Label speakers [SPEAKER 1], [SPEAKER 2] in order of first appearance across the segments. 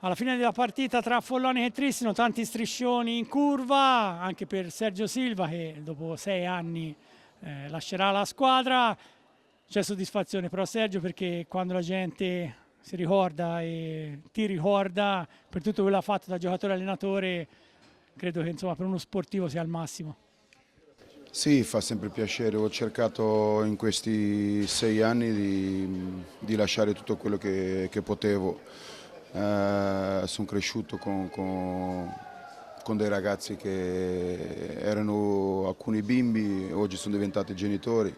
[SPEAKER 1] Alla fine della partita tra Follonia e Tristino, tanti striscioni in curva, anche per Sergio Silva che dopo 6 anni lascerà la squadra. C'è soddisfazione però Sergio, perché quando la gente si ricorda e ti ricorda per tutto quello che ha fatto da giocatore allenatore, credo che insomma per uno sportivo sia al massimo.
[SPEAKER 2] Sì, fa sempre piacere. Ho cercato in questi 6 anni di lasciare tutto quello che potevo. Sono cresciuto con dei ragazzi che erano alcuni bimbi, oggi sono diventati genitori.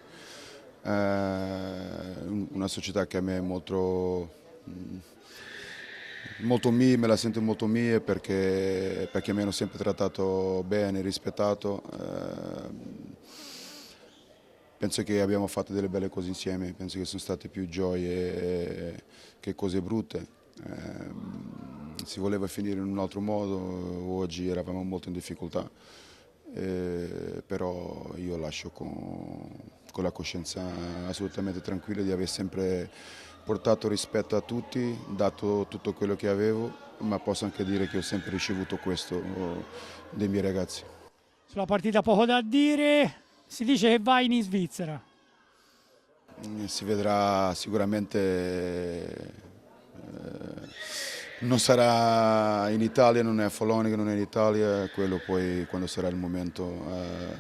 [SPEAKER 2] Una società che a me è molto mia, me la sento molto mia perché mi hanno sempre trattato bene, rispettato. Penso che abbiamo fatto delle belle cose insieme, penso che sono state più gioie che cose brutte. Si voleva finire in un altro modo, oggi eravamo molto in difficoltà, però io lascio con la coscienza assolutamente tranquilla di aver sempre portato rispetto a tutti, dato tutto quello che avevo, ma posso anche dire che ho sempre ricevuto questo dai miei ragazzi.
[SPEAKER 1] Sulla partita poco da dire, si dice che vai in Svizzera.
[SPEAKER 2] Si vedrà sicuramente, non sarà in Italia, non è a Follonia che non è in Italia, quello poi quando sarà il momento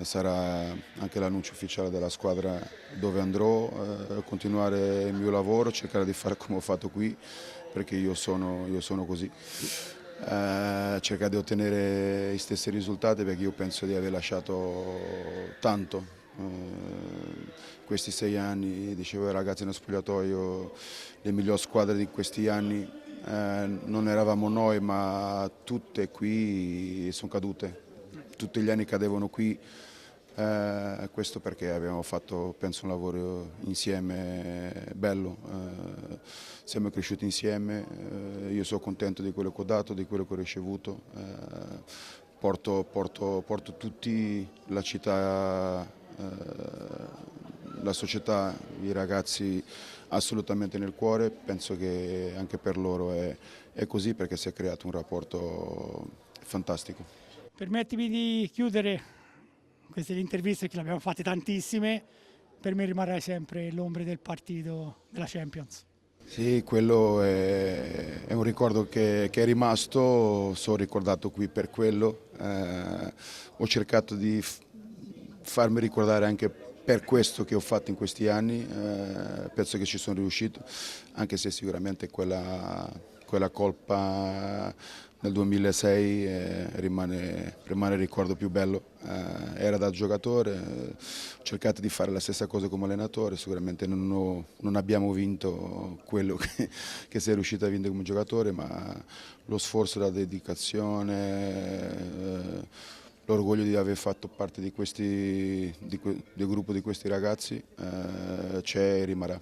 [SPEAKER 2] sarà anche l'annuncio ufficiale della squadra dove andrò, continuare il mio lavoro, cercare di fare come ho fatto qui, perché io sono così. Cercare di ottenere gli stessi risultati perché io penso di aver lasciato tanto. Questi 6 anni, dicevo ai ragazzi nello spogliatoio, le migliori squadre di questi anni non eravamo noi, ma tutte qui sono cadute, tutti gli anni cadevano qui. Questo perché abbiamo fatto, penso, un lavoro insieme bello, siamo cresciuti insieme, io sono contento di quello che ho dato, di quello che ho ricevuto, porto tutti, la città, la società, i ragazzi assolutamente nel cuore, penso che anche per loro è così perché si è creato un rapporto fantastico.
[SPEAKER 1] Permettimi di chiudere queste interviste, che le abbiamo fatte tantissime. Per me rimarrai sempre l'ombre del partito della Champions.
[SPEAKER 2] Sì, quello è un ricordo che è rimasto, sono ricordato qui per quello. Ho cercato di farmi ricordare anche per questo che ho fatto in questi anni, penso che ci sono riuscito, anche se sicuramente quella colpa nel 2006 rimane il ricordo più bello. Era da giocatore, ho cercato di fare la stessa cosa come allenatore, sicuramente non abbiamo vinto quello che sei riuscito a vincere come giocatore, ma lo sforzo, la dedicazione, l'orgoglio di aver fatto parte del gruppo di questi ragazzi c'è e rimarrà.